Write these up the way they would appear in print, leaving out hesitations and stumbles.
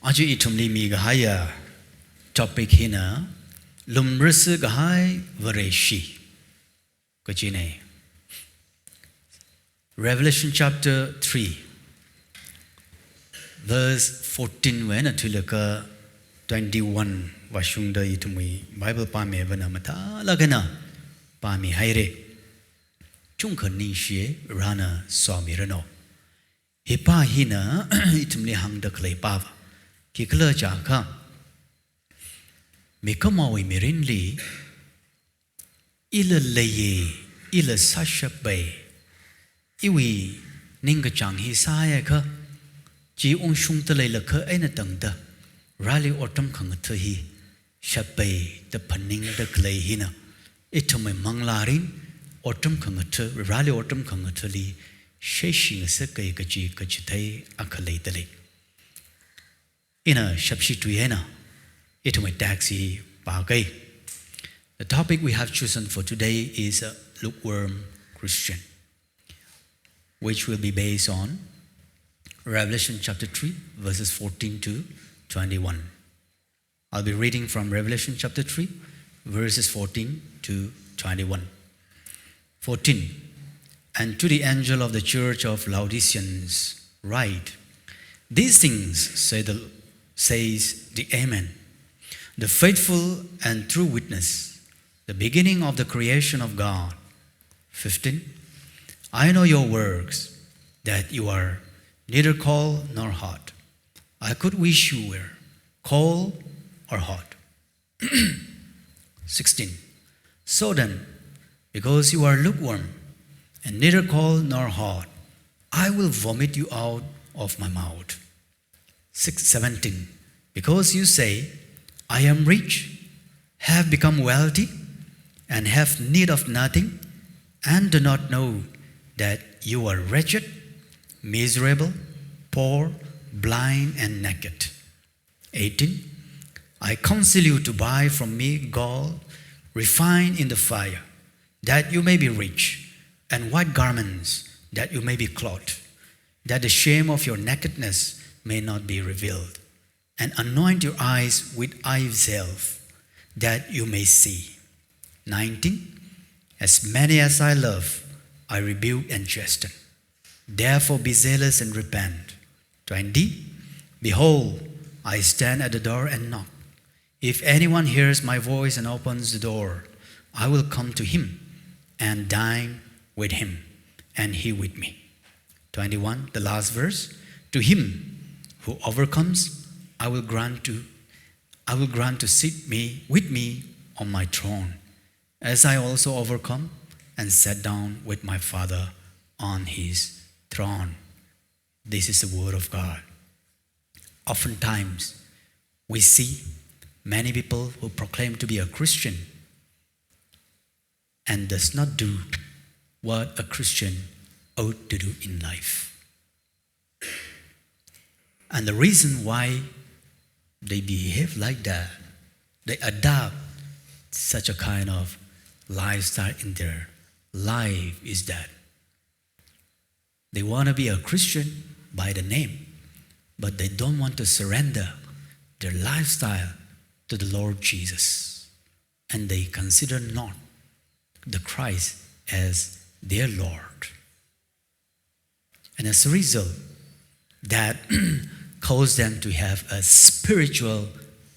Aju itumli mi gahaya topic hina lumrisa gahai vareshi. Kajine. Revelation chapter 3 verse 14 when atulaka 21 washungda itumi Bible pame vana mata lagana pami haire chungka nishe rana swamirano hipa hina itumli hangda clay pava kikla jaka mikamawi mirinli ila leye ila sashabe iwi ninga chang hi saya ka ji ong shung ta lei la kha aina tang da rally autumn khang tha hi shabai the paning the clay hina itumai manglarin autumn khang tha rally autumn khang tha li sheshing sa kai ka ji ka chithai akhalei tale ina shabshi tu yena itumai taxi pa kai. The topic we have chosen for today is a lukewarm Christian, which will be based on Revelation chapter 3, verses 14 to 21. I'll be reading from Revelation chapter 3, verses 14 to 21. 14. And to the angel of the church of Laodiceans write, these things says the Amen, the faithful and true witness, the beginning of the creation of God. 15. I know your works, that you are neither cold nor hot. I could wish you were cold or hot. 16. So then, because you are lukewarm and neither cold nor hot, I will vomit you out of my mouth. 17. Because you say, I am rich, have become wealthy, and have need of nothing, and do not know that you are wretched, miserable, poor, blind, and naked. 18. I counsel you to buy from me gold refined in the fire, that you may be rich, and white garments, that you may be clothed, that the shame of your nakedness may not be revealed, and anoint your eyes with eye salve, that you may see. 19. As many as I love, I rebuke and chasten. Therefore be zealous and repent. 20. Behold, I stand at the door and knock. If anyone hears my voice and opens the door, I will come to him and dine with him, and he with me. 21. The last verse. To him who overcomes, I will grant to sit with me on my throne, as I also overcome and sat down with my Father on his throne. This is the word of God. Oftentimes, we see many people who proclaim to be a Christian and does not do what a Christian ought to do in life. And the reason why they behave like that, they adopt such a kind of lifestyle in their life, is that they want to be a Christian by the name, but they don't want to surrender their lifestyle to the Lord Jesus, and they consider not the Christ as their Lord. And as a result, that causes them to have a spiritual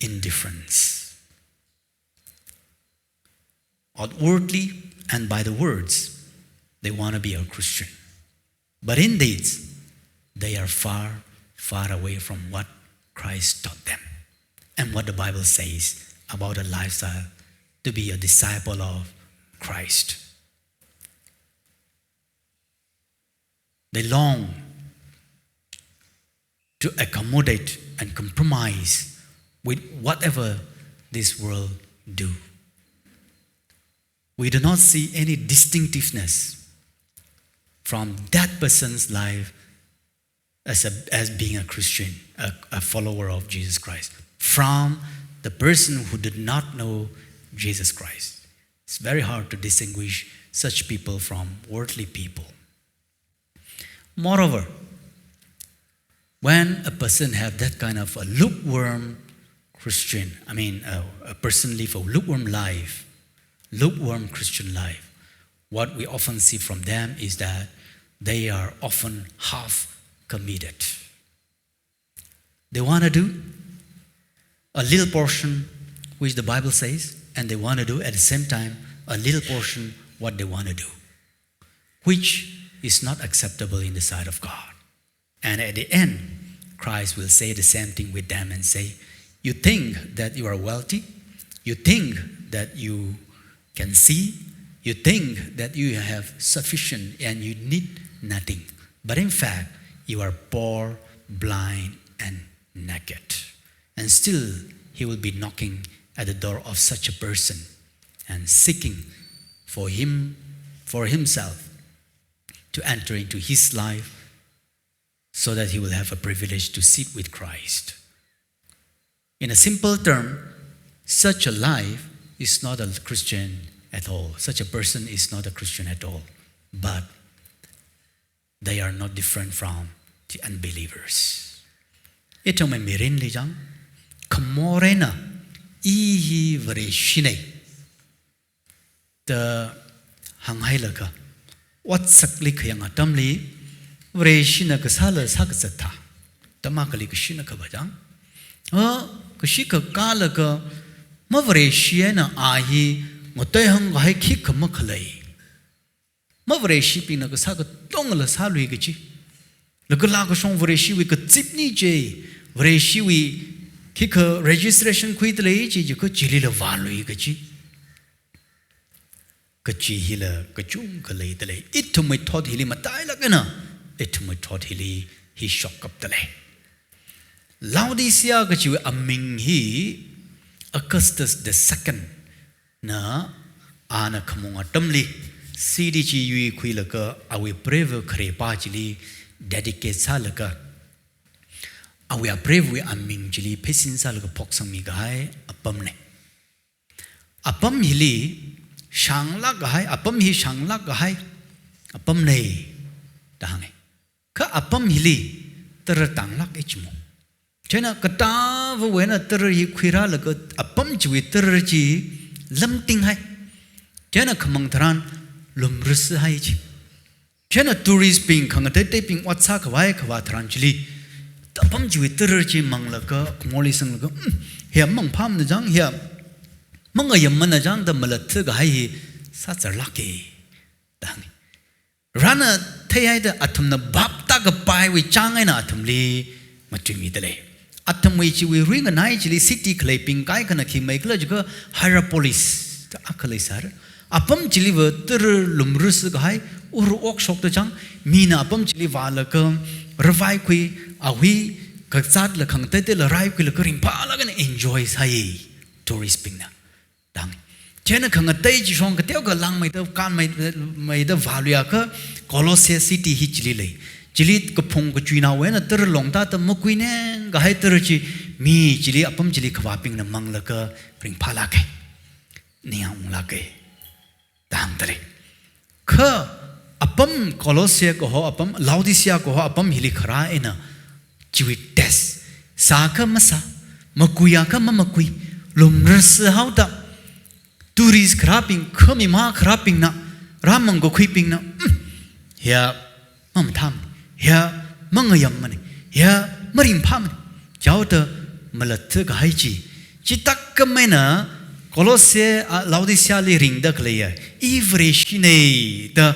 indifference. Outwardly and by the words, they want to be a Christian. But in deeds, they are far, far away from what Christ taught them and what the Bible says about a lifestyle to be a disciple of Christ. They long to accommodate and compromise with whatever this world do. We do not see any distinctiveness from that person's life as being a Christian, a follower of Jesus Christ, from the person who did not know Jesus Christ. It's very hard to distinguish such people from worldly people. Moreover, When a person have that kind of a lukewarm Christian, a person live a lukewarm life, lukewarm Christian life, what we often see from them is that they are often half committed. They want to do a little portion which the Bible says, and they want to do at the same time a little portion what they want to do, which is not acceptable in the sight of God. And at the end, Christ will say the same thing with them and say, you think that you are wealthy, you think that you can see, you think that you have sufficient and you need nothing. But in fact, you are poor, blind, and naked. And still, he will be knocking at the door of such a person and seeking for himself to enter into his life so that he will have a privilege to sit with Christ. In a simple term, such a life is not a Christian at all. Such a person is not a Christian at all. But they are not different from the unbelievers. Ito may mirin li jang kamorena ihi vreshine the hanghai laka wat sakli khayang atamli vreshina kasala sakasatha tamakali kashina kabajang kashika kalaka mavreshina ahi ngotai hanghai khik kamakhalai mavreshi pina kasaka tongla salui gachi lagala ko song vreshi wi ka chipni je vreshi wi kika registration kuitle ji ko chili la valui gachi kachi hila kachung kalai tale itu mai thot hili matai lagana itu mai thot hili hi shock up tale Laodicea gachi aming hi Augustus the second na ana kamunga tamli CDG yui kui laka awi brave krepa jili dedicate sa laka awi a brave wi aming jili pesin sa laka poksang mi gai apam ne apam hili shangla gai apam hi shangla gai apam ne dang ka apam hili ter tanglak ichmo chena kata wena ter hi khira laka apam jwi ter ji lamting hai chena khamang tharan lumrus hai chi chena tourist ping khangate te ping watsa khwai khwa thranjli tapam ji ter chi manglaka ngoli sanglaka he mang pham na jang he mang ayam na jang da malat ga hai sa charlake dang rana thai da athum na bap ta ga pai wi chang ai na athum li matimi dale athum wi chi wi ring nai chi li city clay ping kai kana khi mai kla ji Hierapolis ta akalai sar apam chili wa ter lumrus gai uru ok sok ta jang mina apam chili wa la ka ravai kui awi ka chat la khang te la rai kui la ka ring pa la ga enjoy sai tourist ping na dang chena khang te ji song ka teo ka lang mai ta kan mai da valuya ka Colossae city hi chili le chili ka phong ka chuina we na ter long ta ta mo kui ne ga hai ter chi mi chili apam chili khwa ping na mang la ka ring pa la ke niang la ke dang tare kha apam Colossae ko ho apam Laodicea ko ho apam hili khara ena chiwi test sa ka masa makuya ka mamakui lumras hauta tourist kraping khami ma kraping na ramang go khiping na ya mam tham ya mangayam mane ya marim pham jauta malat ga haiji chitak ka mena Colossae Laodicea li ring da kleya ivreshine da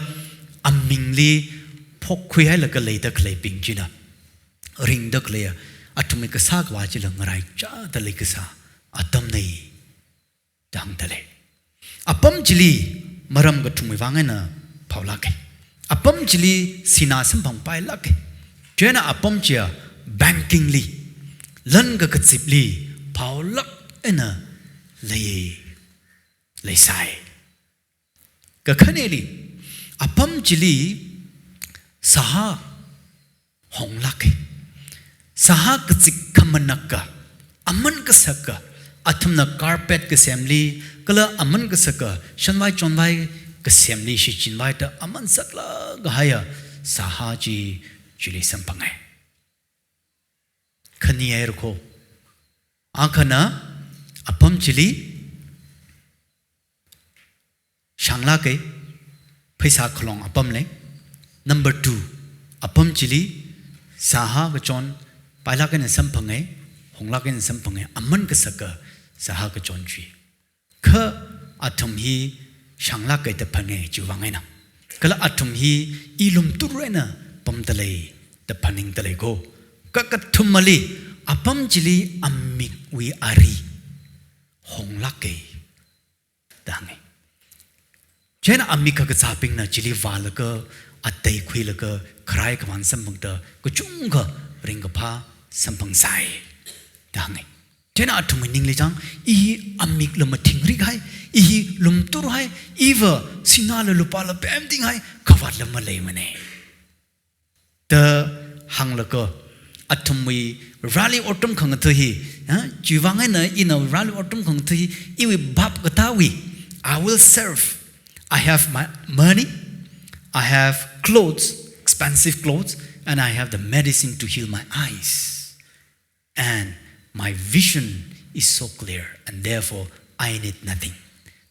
amingli phokhui hai la ka le da klei ping china ring da kleya atumi ka sa kwa chi la ngarai cha da le ka sa atam nei dang dale apam chili maram ga thumi wangai na phaula ke apam chili sina sam phang pai la ke jena apam chia banking li lan ga ka chip li phaula ena lay sai ka khaneli apam chili saha hong lak saha kchik khamanaka aman ka saka athumna carpet ka semli kala aman ka saka shanwai chonwai ka semli shi chinwai ta aman sakla ga haya saha ji chili sampangai Kaniero Ankana Apam Chili Shanglake Pesa Kolong Apamle. Number 2 Apam Chili Saha Gachon Pailakan and Sampange Honglakan and Sampange Aman Kasaka Saha Gachon Tree Ka Atum he Shanglake the Pane Juvangena Kala Atum he Ilum Turena Pamdale the Paning Dalego Kakatumali Apam Chili Amik we Ari Honglake Dange Jena Amika Gazaping na Chili Valaga Atay Quilaga Cry Kavan Sampangta Kuchunga Ringapa Sampang Sai Dange Jena Atumining Lijang I Amik Lumating Rigai I Lumturhai Eva Sinala Lupala Bamding Hai Kavat Malay The Hanglaga Atumwi Rally Autumn Kongatuhi Juvangana in a Rally Autumn Kongatuhi Iwi Bab Gatawi I will serve. I have my money, I have clothes, expensive clothes, and I have the medicine to heal my eyes. And my vision is so clear, and therefore I need nothing.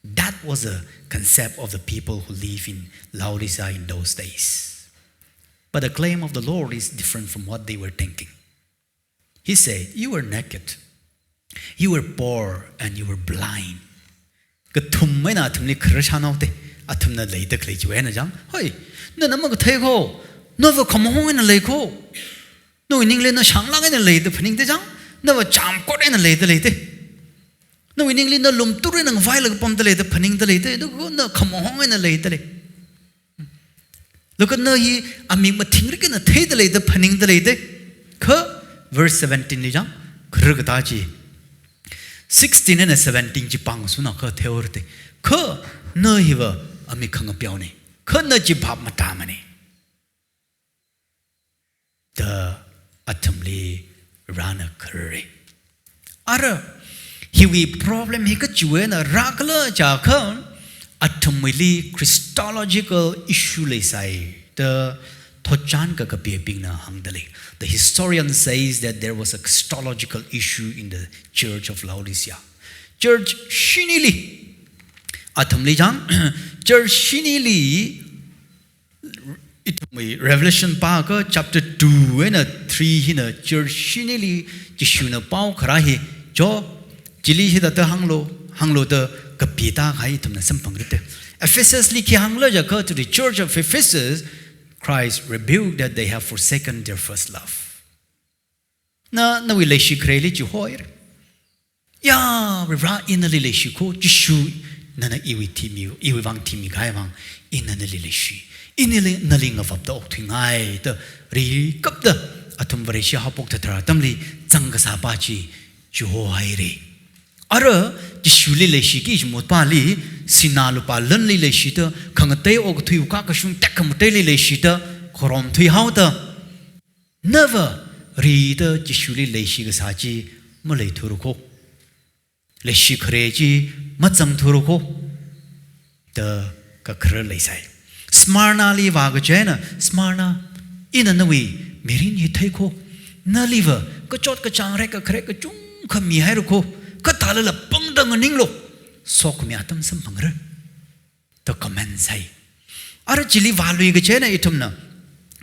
That was a concept of the people who live in Laodicea in those days. But the claim of the Lord is different from what they were thinking. He said, you were naked, you were poor, and you were blind. Atumna later Clayjuana Jang. Hey, no number take ho. Never come home in a lake ho. No in England, no Shanglang in a late the penning the jang. Never jump caught in a later later. No in England, no lum touring and violet upon the later penning the later. No come home in a later. Look at no ye, I mean, but think in a take the later penning the later. Verse 17 Jang. Krugataji 16 and 17 Jipang Sunaka Theorite. No hiva amikang pione. Kana jibab matamani. The atumli rana curry. Ara hiwi problem hikachuena rakla jakan atumili Christological issue lesai. The Tochan kakapiping hangdali. The historian says that there was a Christological issue in the church of Laodicea. Church Shinili. Atumli Jang, Church Shinili, Revelation Parker, chapter 2 and 3 hina, Church Shinili, Jishuna Pau Karahi, Jo, Jili hida the Hanglo the Kapita Haitum Sampangite. Ephesus Liki Hanglo Jaka to the church of Ephesus, Christ rebuked that they have forsaken their first love. Na we leshi kreli Juhoir. Ya, Ra in a lilishiko, Jishu. Nana iwi timiu, iwi vang timi gaivang, in a lilishi. In a naling of the octing eye, the re cup the atum varisha hapok tamli, zangasabachi, juhoire. Ara, Jishuli leshiki, mutpali, sinalupa lunli leshita, kangate og tu kakashun takamuteli leshita, korom tui hauta. Never read the Jishuli leshigasaji, Malay turuko. Leshi kreji. Matsang Turuko the Kakra Lesai. Smarna li Vagajana, Smarna in a nawi, Mirin Yiteko, Naliva, Kachot Kachang Reka Kreka Chung Kamiharuko, Katala Pungdang and Inglo, Sokmiatam Sampangre. The comment say Arachili Valu Gajana itumna,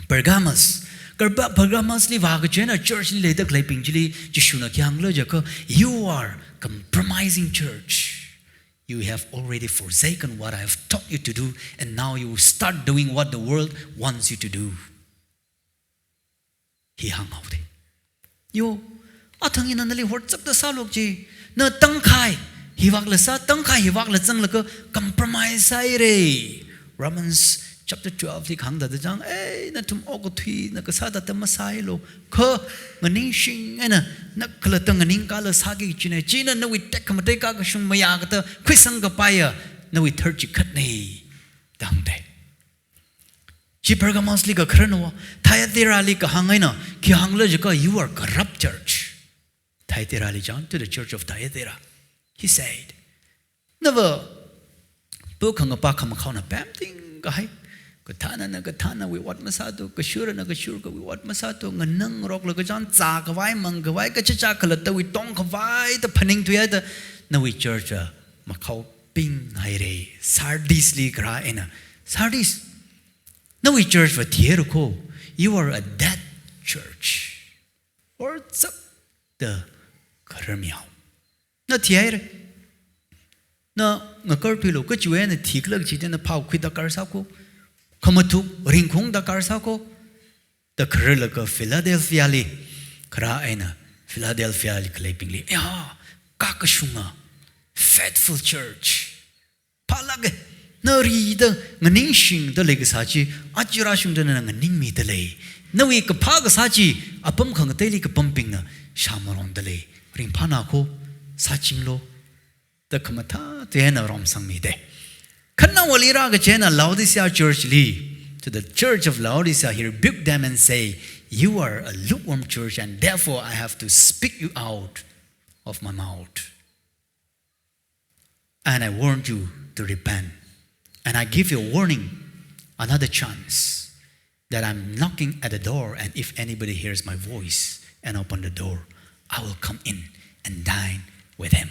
Pergamus, Gerba Pergamus li Vagajana, church later clapping Jili, Jishuna Kyanglo Jaka, you are compromising church. You have already forsaken what I have taught you to do, and now you start doing what the world wants you to do. He hung out. Yo, atang inanali WhatsApp the salokji. Na tangkai. Hiwak lesa tangkai hiwak lesang leka compromise re. Romans chapter 12 li hang da jang. Na tum ogotui na kasada tamasai lo. Ka nganing shing ana na kalatang nganing kala sagi chine china na we tekamate ka shung mayagata kwisang kapaya na we third chikatne dangde. Chi Pergamos li ka krano Thyatira li ka hangaina ki hangla jaka you are corrupt church. Thyatira li John to the church of Thyatira. He said, never book hang pa kam khana pam ting guy. Katana, we what Masato, Kashura, Kashurka, we what Masato, Nanang, Rock, Lokajan, Zakawai, Mangawai, Kachakalata, we don't kavai, the panning together. Now we church, Macau Ping Haire, Sardis Ligra, Sardis. Now we church for Tierko. You are a dead church. Or the Karamiao. Not Tiere. No, Nakarpilo, could you end a tickler, Chitin, the Pau quit the Karsako? Kamatu, Rinkung the Karsako? The Karelaka, Philadelphia, Karaena, Philadelphia, clappingly. Ah, Kakashunga, faithful church. Palag, no reader, Manishin, the Legasachi, Ajurashun, and Ningmi delay. No week a Pagasachi, a pump daily pumping, Shamaron delay, Rimpanako, Sachinglo, the Kamata, the Ena Rom Sangmide. Kana Walira Gachena Laodicea Church Lee to the church of Laodicea, he rebuked them and say, you are a lukewarm church, and therefore I have to speak you out of my mouth. And I warned you to repent. And I give you a warning, another chance, that I'm knocking at the door, and if anybody hears my voice and open the door, I will come in and dine with him.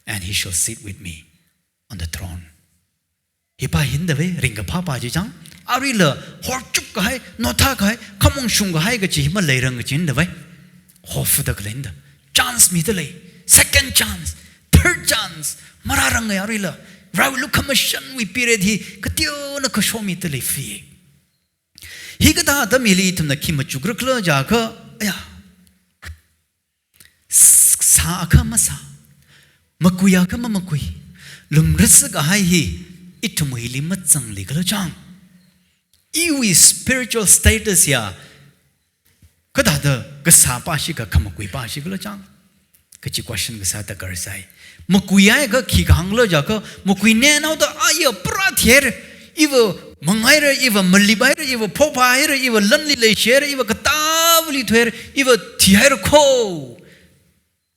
And he shall sit with me on the throne. Hipa hindave ringa papa jang arila horchuk kai nota kai kamong shung kai ga chi ma leirang ga chin dave hofu da glenda chance mi de second chance third chance mararang ga arila raw look commission we period hi katyo na ko show mi de fi hi ga da da mi li tum na kim chu gru kla ja ka aya sa ka ma sa makuya ka ma makui lum ris ga hai hi Itumuli matsang legal chang. Iwi spiritual status ya. Kadada gasapashika kamakui pashikala chang. Kachi question gasata karsai. Makuya ga kikanglo jaka, Mukuine now the aya prat here. Eva Mangaira, Eva Malibaira, Eva Popaira, Eva Lunley Lashare, Eva Katavli to her, Eva Tierko.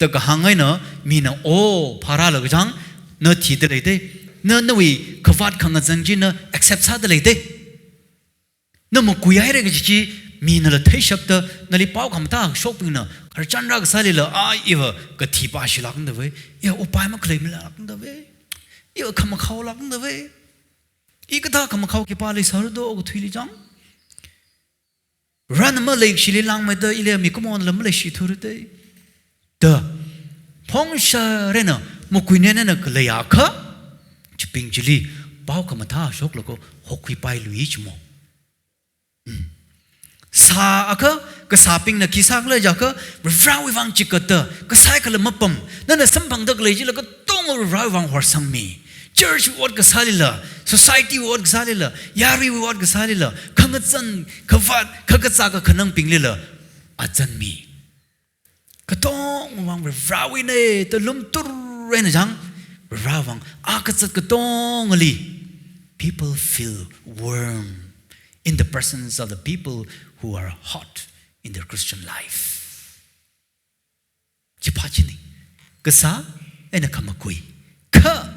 The Gahangaina mina o paralagajang, no titrate. No, we Kavat Kangazanjina accepts Hadalete. No Mukuyare Gichi, mean a Teshap the Nalipau Kamta, Shopina, Karchandra Salila, Eva, Katipa Shilak the way, you Opima claim along the way, you come a cow along the way. Ikata Kamakau Kipali Sardo, Twilijang. Run a Malay Shililang with the Ilia Mikumon Lamalashi to the day. The Pongsha Rena, Mukuinena Kalayaka. Chiping Jili, Baukamata, Shokloko, Hoki Pai Luichmo. Sa aka, Kasaping the Kisakla Jaka, Ravang Chicata, Kasakala Mapum, then a Sampang the Glazilla, Tongo Ravang or Sangmi. Church word Gasalila, society word Gasalila, Yari word Gasalila, Kangatsan, Kavat, Kakatsaka Kanang Pinglilla, Adzanmi. Katong Wang Ravine, the Lumtur Renajang. Ravang, akatsat katongli. People feel warm in the presence of the people who are hot in their Christian life. Chipachini, kasa and a kamakui. Ka,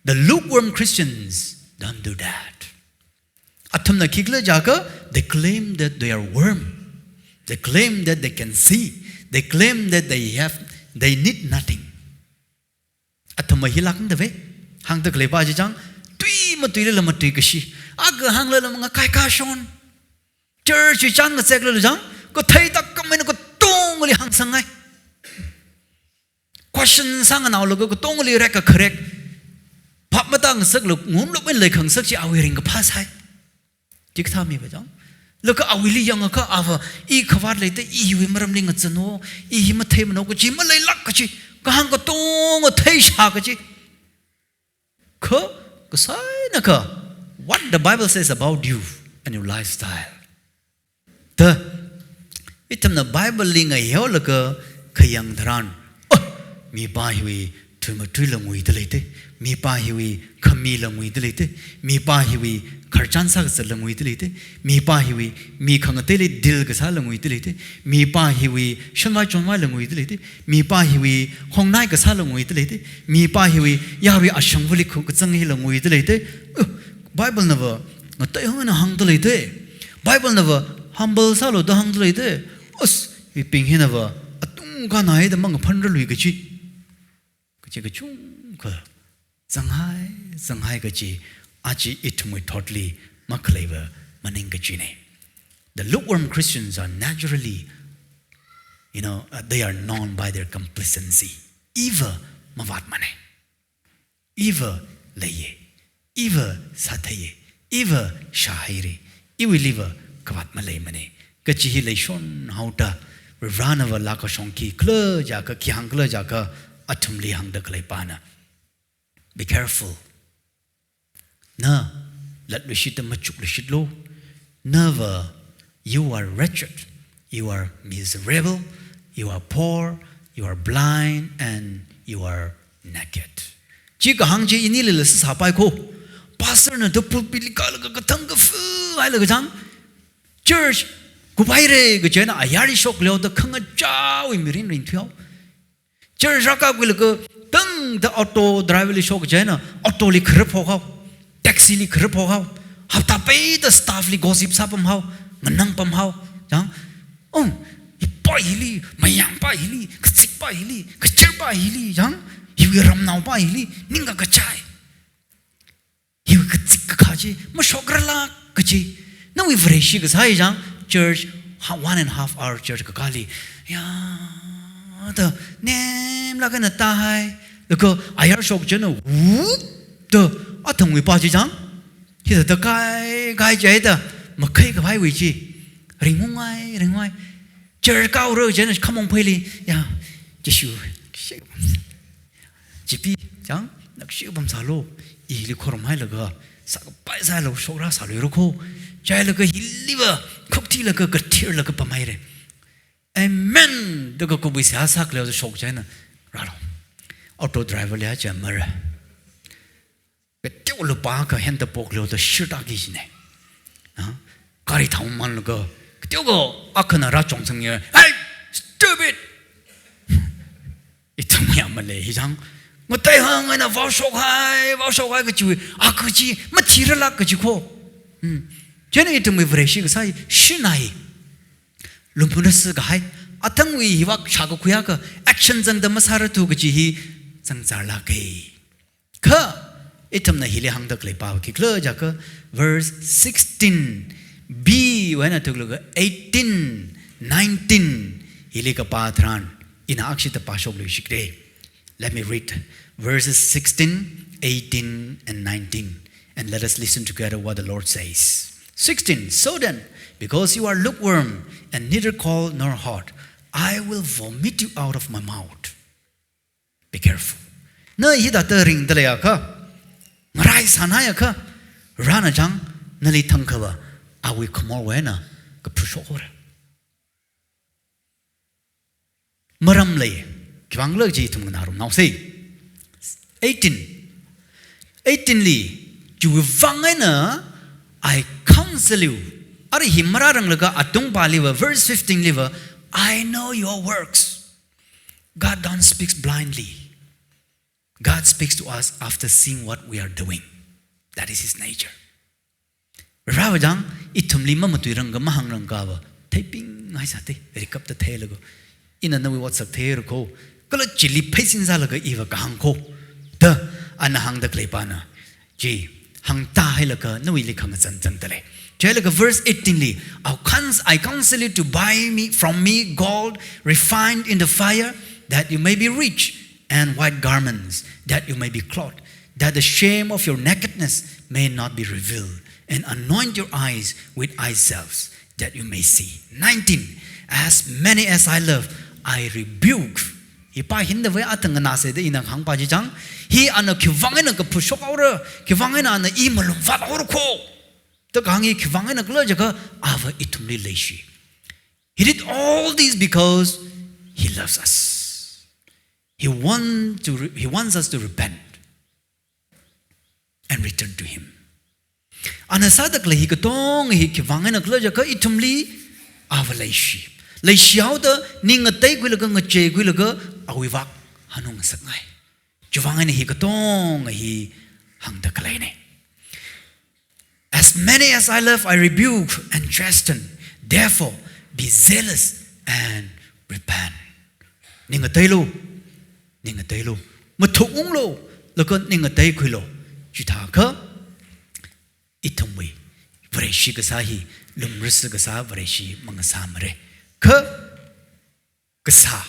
the lukewarm Christians don't do that. Atamna kigla jaka, they claim that they are warm. They claim that they can see. They claim that they need nothing. Atama hilak the way, hang the clepajang, tui matilla matrikashi, aga hang la mga kaikashon. Church chang the secular jang, go take the comment go tongly hang sangai. Question sang an outlook go tongly reka correct. Papatang circle, moon look when like hung such a wearing a pass high. Dicta me, look at Willie young aka of e covered later, e wimmerling at Zano, e him a tame no Jimalay lakachi. Kahangotong a taste hakachi. Ko, Kasainaka. What the Bible says about you and your lifestyle. The item the Bible ling a yolaka kayang dran. Oh, me by we to Matrilum we delete, me by we Camilum we delete, me by we Karchansa salam we delete, me by we me Kangateli Dilgasalam we delete, me by we Shamachon Malam we delete, me by we Hong Nagasalam we delete, me by we Yari Ashamvuli Kuksangilam we delete, Bible never ngatay hong na hang dalay de Bible never humble salo da hang dalay de os iping hinava atung ka nai da mang phanra lui gachi gachi gachung ka zanghai gachi aji itmui totally makleva maning gachi ne. The lukewarm Christians are naturally, they are known by their complacency. Eva mavat mane, Eva leye, Eva sathaye, Eva shahire, Eva liva kavat malay mane. Gachi hi leishon hauta ranava laka shonki kle jaka kyang kle jaka atumli hang da klay pana. Be careful. Na lat lishita machuk lishit lo. Never. You are wretched, you are miserable, you are poor, you are blind, and you are naked. Chika hangji inili le sa pai ko. Pastor na to pulpili ka la ka tang ka fu ai la jang. Church ku bai re ga jena ayari shok leo da khang cha wi mirin rin thiao. Church raka ku la ka tang the auto driver li shok jena auto li khrap ho khao. Taxi li khrap ho khao. Hafta pe the staff li gossip sa pam hao. Manang pam hao jang pa hili mayang pa hili kachik pa hili kachir pa hili jang hiwi ram nau pa hili ninga kachai hiwi kachik khaji ma shograla kachi na we vreshi ka sai jang church 1.5 hour church ka kali ya da nem la kana ta hai ko ayar shok jena wu de athang wi pa ji jang hi da kai jai da mà khai cái vai vị trí ring ngoài chờ cao rồi chứ nó không mong phải li ya chỉ chỉ pi chẳng nó chịu bấm sao lô ý li khorom hay là cái sao cái bài sai là số ra sao rồi cô trái là cái liver không thì là cái thiệt là cái bấm hay đấy amen đó cái bị sao sắc là số trái nó ra rồi auto driver là chả mà ra cái tiêu là ba cái hand bọc là cái shit à cái gì này 가리 타운만 그 뛰고 아크나라 종성이 아이 stupid 이통이야 말래 이장 뭐 대항이나 와쇼하이 그 지위 아 그지 뭐 티를라 그지고 쟤는 이tum이 브레시 그 사이 신나이 룸푸너스가 하이 아탕위 히와 샤고쿠야 그 액션 정도 마사르투 그지 장잘라게 그 이tum나 힐리 항덕 레바우 기클러자 그 verse 16 B when I took look 18, 19 Hilika Patran in Akshita Pashok Lushikre. Let me read verses 16, 18, and 19 and let us listen together what the Lord says. 16 So then, because you are lukewarm and neither cold nor hot, I will vomit you out of my mouth. Be careful. Na hida ta ring dalaya ka marai sanaya ka rana jang nali thangkhawa I will come over na ka phusokora maram lay kwang le ji thum na rum now say 18 li ju wang na I counsel you ari himara rang laga atung pali wa verse 15 liver I know your works. God don't speaks blindly. God speaks to us after seeing what we are doing. That is his nature. Ravajang itum lima matuiranga mahangranga ba taping ai sa te recap the tail go in a no what's a tail ko kala chili paisin sa laga iwa kahang ko the anahang the klepana ji hang ta hai laga no ili khang chan chan tale jelaga verse 18 li I counsel you to buy me from me gold refined in the fire that you may be rich and white garments that you may be clothed that the shame of your nakedness may not be revealed and anoint your eyes with eye salves that you may see. 19 As many as I love I rebuke. Ipa hinda way atang na se de inang hang pa ji jang hi ana khwang na ka phusok aur khwang na na I malum fa aur ko to gangi khwang na klo jaga ava itumli leishi. He did all these because he loves us. He wants us to repent and return to him. Anasadak le hi katong hi khwang na klo jaga itumli ava leishi. Leixiao de ninga tay gwilaga nga che gwilaga awiwak hanung sakngai. Juwangan hi katong hi hang da kalay ne. As many as I love, I rebuke and chasten. Therefore, be zealous and repent. Ninga taylo, mathung lo, loko ninga tay kuilo. Juta ka itumwi. Vareshi kasahi lumrisa kasa vareshi mangasamare. Ka kasa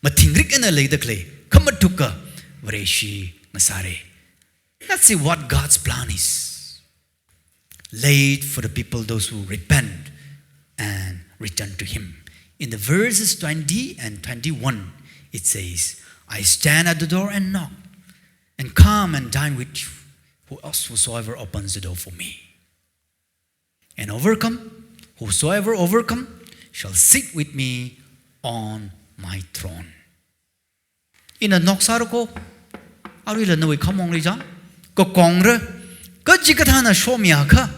matingrik ena leidakle. Kamatuka vareshi masare. Let's see what God's plan is. Laid for the people, those who repent and return to Him. In the verses 20 and 21, it says, I stand at the door and knock, and come and dine with you, whosoever opens the door for me. And whosoever overcome, shall sit with me on my throne. In a knock sarko, Arila no come on Rijang, go kongre, go jikatana show me aka,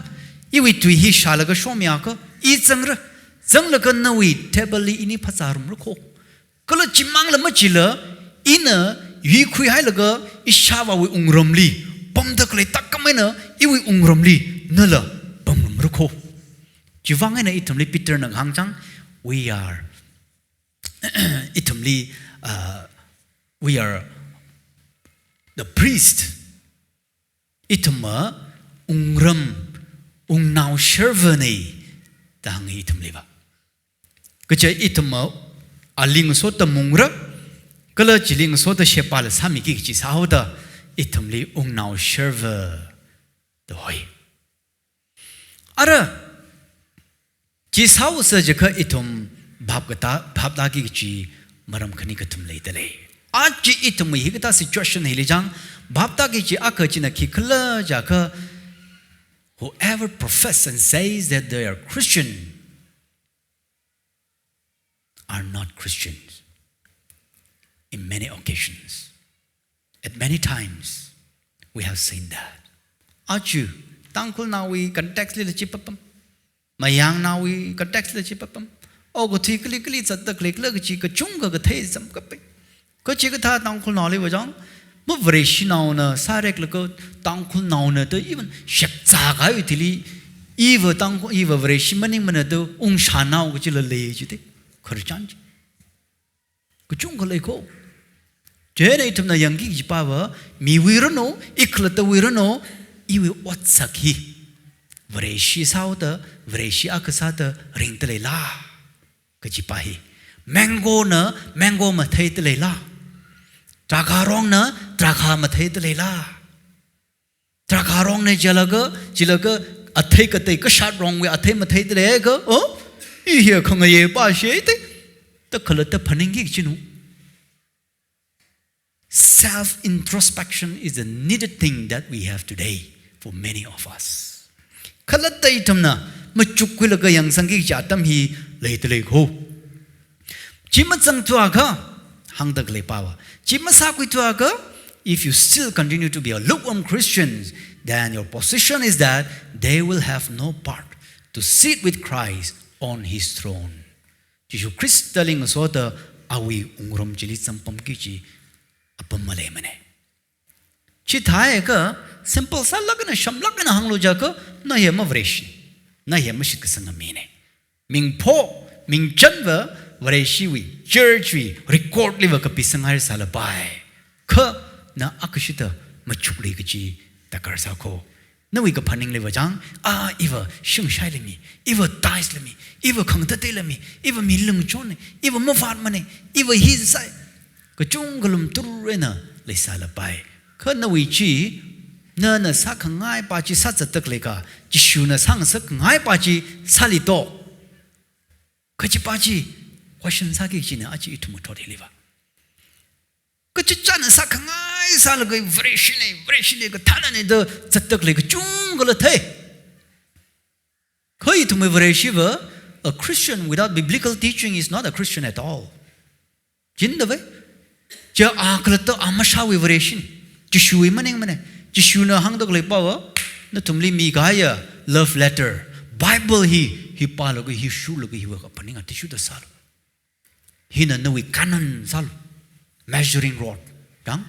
iwi tui hi shalaga show me aka, eat zangre, zanglaga no we tably ini pazarum ruko. Kala chimang la machila, ina, yi kui hilaga, ishava we ungrumli, bomdakle takamena, iwi ungrumli, nula, bumrum ruko. Jivangana itumli Peter nang hangjang, we are itumli, we are the priest. Ituma ungram ungnau servani dang itumliba. Kacha ituma aling sota mungra kala chiling sota shepal samiki chi sauda itumli ungnau server the hoy. Ara chi sau sa jaka itum bhabda ki chi maram khani katum leitale. Aji itum higata situation hilijang bhabda ki chi akachina ki khala jaka whoever profess and says that they are Christian are not Christians in many occasions. At many times we have seen that. Achu tangkul nawi context li chipapam mayang nawi context li chipapam ogo tikli kli chatta klik la chi ka chunga ga the sam kape ko chi ka tha tangkul nawi wajang mo vreshi nauna sarek la ko tangkul nauna to even shakza ga utili eva tangkul eva vreshi maning mana to ung shana go chi la le chi te khurchan ko chunga le ko jere itum na yangi ji pawa mi wirano iklata wirano iwi watsaki vreshi sauda vreshi akasata ringtele la kachipahi mango na mango ma thaitele la trakarong na trakha ma thaitele la trakarong ne jalaga athai katai ka shat wrong we athai ma thaitele ga I here khanga ye pa she te ta khalata phaningi chinu. Self introspection is a needed thing that we have today for many of us. Khalata itamna machukulaga yang sangi jatam hi leitle ho chimatsang tuaga hangdak le pawa chimasakui tuaga. If you still continue to be a lukewarm Christian, then your position is that they will have no part to sit with Christ on His throne. Jishu Christ telling us what awi ungrom jili sampam kichi apam male mane chithae ka simple salagna shamlagna hanglo jaka na yema vreshi na yema shikasanga mine ming po ming chanwa vreshi wi church wi record liva ka pisangar salabai ka na akashita machukli kichi takar sako na wi ka phaning liva jang iva shungshai lemi iva tais lemi iva khangta te lemi iva milung chone iva mofat mane iva his sai ka chunggalum turena le salabai ka na wi chi na sakhangai pa chi satsatak le ka jishu na sangsak ngai pa chi salito ka chi pa chi question sa ki chi na achi itumu thori liva ka chi chan sakhangai salagai vreshine ka thanane de sattak le ka chunggal the ka itumu vreshiva. A Christian without biblical teaching is not a Christian at all. Jindave ja aklata amashawi vreshin jishui maning mane jishu na hangdak le pawa na tumli mi gaya love letter Bible hi palo hi shu lo hi wa paning atishu da sal hina no we canon sal measuring rod dang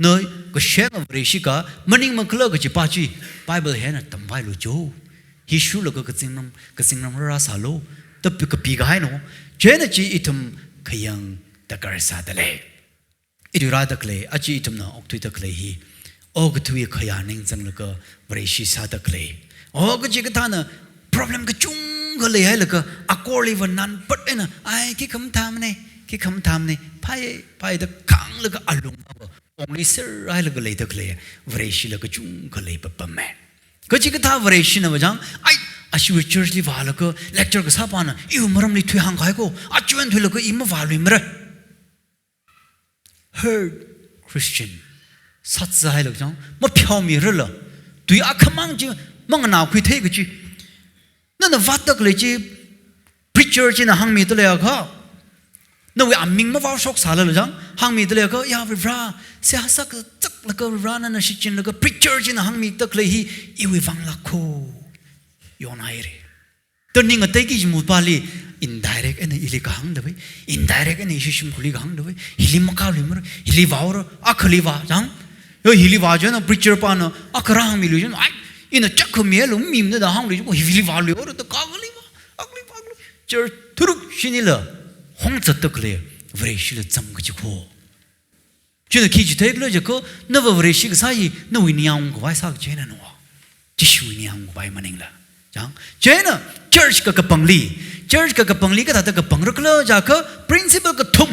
nơi cái sáng ở đây xí cả mình nhưng mà cứ cái chỉ ba chi Bible hè là tầm vai lúa châu hi shu là cái sinh năm ra sao lô tập cái bị cái nó chế là chỉ ít thầm cái yang ta cái sao đó lệ ít ra đó lệ à chỉ ít thầm nó ốc thui đó lệ hi ô cái thui cái yang nên rằng là cái vậy xí sao đó lệ ô cái chỉ cái thằng nó problem cái chung cái lệ hay là cái accord vẫn nan bất ấy nè ai cái khăm tham này phải đó căng là cái alung only sir ai là cái lệ đó lệ vậy xí là cái chung cái lệ bập mẹ cái chỉ cái thằng vậy xí nào vậy ai 아시우 church리 발라고 lecture 그 사바나 이거 뭐람리 퇴한 가이고 아주엔 되려고 이모 발리므라 heard Christian 사츠하이로 정 뭐 표미를러 뒤 아카망지 뭔가 나오고 되겠지 너는 왔다 그랬지 preacher 지나 항미들래가 너왜 안밍마 와속 살을 정 항미들래가 야 브라 세하사 그 쩍라고 브라나나 시진라고 preacher 지나 항미들 그래히 이위 방라코 요나이래. 또 네가 대기지 못 빨리 indirect ene ili kahang dewe indirect ene ishim khuli kahang dewe hili makali mer hili vaur akhli va jang yo hili va jana preacher pa na akhra milu jana ai ina chakh melu mim da hang lu hili va lu to kagli va agli pagli cher thuruk shinila hong chat kle vreshi le cham gi ko jena kiji te le je ko na va vreshi ga sai na wi niang ko vai sa che na no ji shu niang ko vai maning la jang jena church ka pangli church ka pangli ka ta ka pangruklo ja ka principle ka thum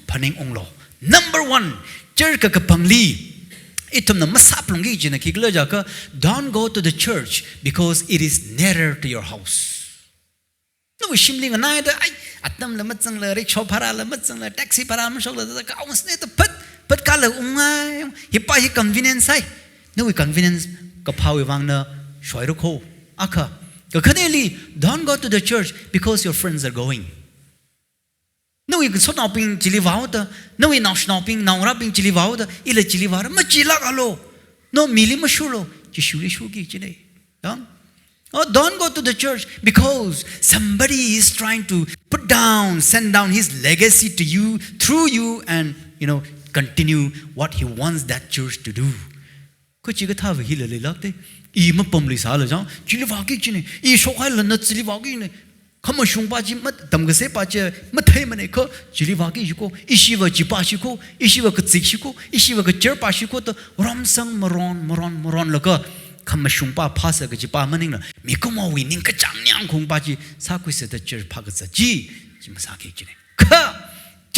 phaning onglo number 1 church ka pangli itum na masap longi jina ki glo ja ka don't go to the church because it is nearer to your house no shimling na da ai atam la matsang la rickshaw phara la matsang la taxi phara ma shok la ka ons ne to pat ka la ungai hi pa hi convenience ai no convenience ka phawi wang na shoi ro kho aka don't go to the church because your friends are going. No, you can so now being chili vauda. No, we now snapping now rapping chili vauda. Ila chili vara machila galo. No, mili mashulo. Jishuli shugi chile. Oh, don't go to the church because somebody is trying to send down his legacy to you, through you, and continue what he wants that church to do. Kuchiga thav hilale lagte. 이 뭐범리 살아죠 질리와기 지네 이 소화를 질리와기네 가면 슝바지 뭐 담그세 빠지 뭐 태면에 그 질리와기 있고 이시와 지바시고 이시와 그 찍시고 이시와 그 절바시고 또 람상 모론 러가 가면 슝바 파서 그 지바만이나 미고모 위닝 그 장냥 공바지 사고 있어도 절파가지 지금 사기 지네 그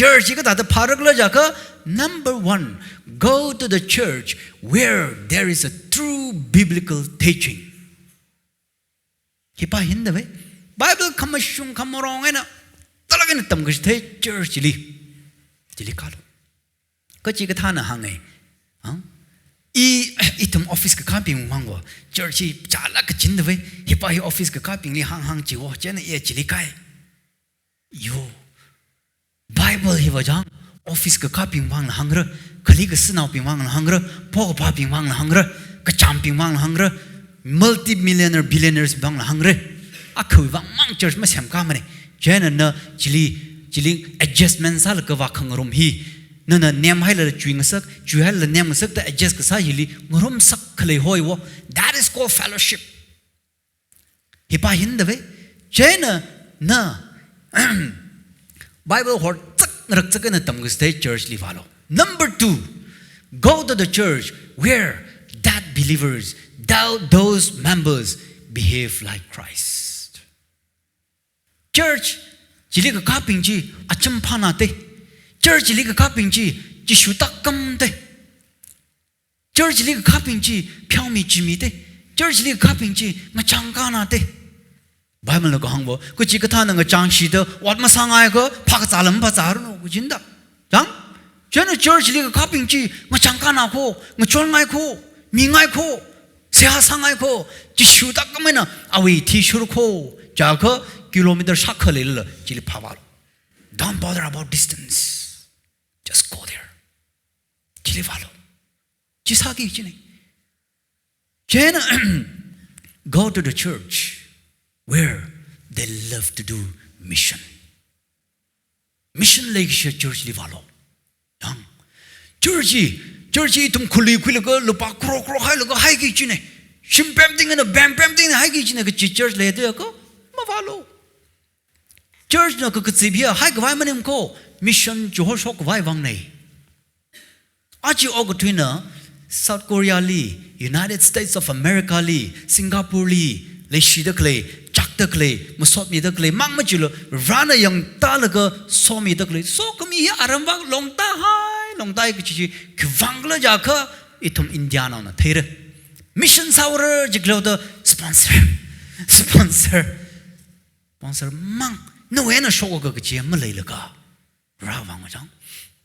church 가 다 파르글자가 number 1 go to the church where there is a true biblical teaching hipa hinda ve bible kamashung kamorongena talagena tamgis the church li kalo ka chi ka thana hangai itum office ka camping mango church chala ka chinda ve hipa hi office ka camping li hang chi wo chena ye chili kai yo Bible hi wajang office ka kaping wang la hangra khali ka sinau ping wang la hangra po pa ping wang la hangra ka cham ping wang la hangra multi millionaire billionaires bang la hangra akhui wang mang church ma sem ka mane jena na chili adjustment sal ka wa khangrom hi na nem hai la chuing sak chu hai la nem sak ta adjust ka sa hili ngorom sak khle hoi wo that is called fellowship hi pa hin da ve jena na Bible hor rakchak na tamgus the church li follow. Number 2, go to the church where that believers, those members behave like Christ. Church jili ka kaping ji acham phana te. Church jili ka kaping ji shutak kam te. Church jili ka kaping ji phyaumi jimi te. Church jili ka kaping ji ngachanga na te. Bible ko hangbo ko chi ka thana nga changshi de wat ma sangai ko phak chalam ba char no ko jinda jang jena church li ka kaping chi nga changka na ko nga chol ngai ko mi ngai ko sia sangai ko ji shu ta ka mena awi thi shur ko ja ko kilometer shakha le le ji li phawal don't bother about distance just go there ji li follow ji sa gi ji ne jena go to the church where they love to do mission. Mission like church li follow. Yang church church itum khuli khuli ko lupa kro kro hai lo ko hai gi chine shim pem ting na bam pem ting hai gi chine ko church le de ko ma valo church no ko chi bia hai ko vai manim ko mission jo sok vai wang nei achi og twina South Korea li United States of America li Singapore li le shi de kle chak de kle musot mi de kle mang ma chi lo rana yang ta la ko so mi de kle so ko mi ya aram wang long ta hai long tai ki chi ki wang la ja kha itum India na there mission saurer jiglo the sponsor mang no way na show ko chi ma le la ka ra wang ma jang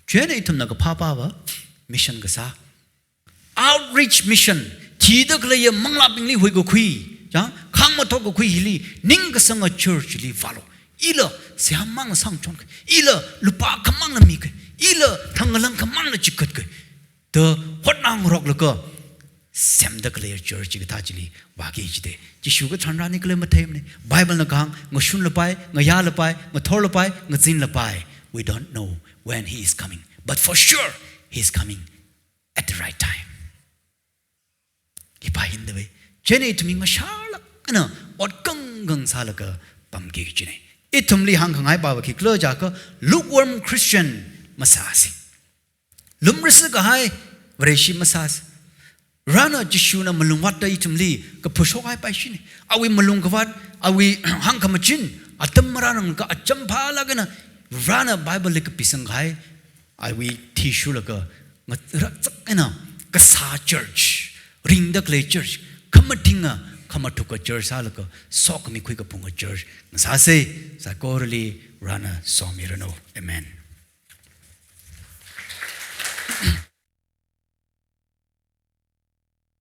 chue ne itum na ko pa pa ba mission ka sa outreach mission chi de kle ye mang la ping li hui ko khui jang khang ma to ko khui li ning ka sang a church li follow ila se mang sang chon ila lupa khamang la mi ke ila thangalang khamang la chikat ke the hot nang rok la ko sem da kle church ki ta chili wa ge ji de ji shu ko chan ra ni kle ma them ne bible na kang ngo shun la pai ngo ya la pai ngo thor la pai ngo jin la pai we don't know when he is coming but for sure he is coming at the right time ipa hin de we jene to mi ngo sha la na ot kang gang sa la ka pam ge ji ne itum li hang khang ai ba ki klo ja ko lukewarm Christian masasi lum ris ka hai vreshi masas rana jishuna malung wat da itum li ka pusho ai pa shi ne awi malung ka wat awi hang ka machin atam marang ka acham pha la ga na rana bible li ka pisang hai awi tishu la ka ngat na ka sa church ring the clay church kamatinga kamatuka church sa la ka sok mi khui ka punga church sa se sa korli rana so mi rano amen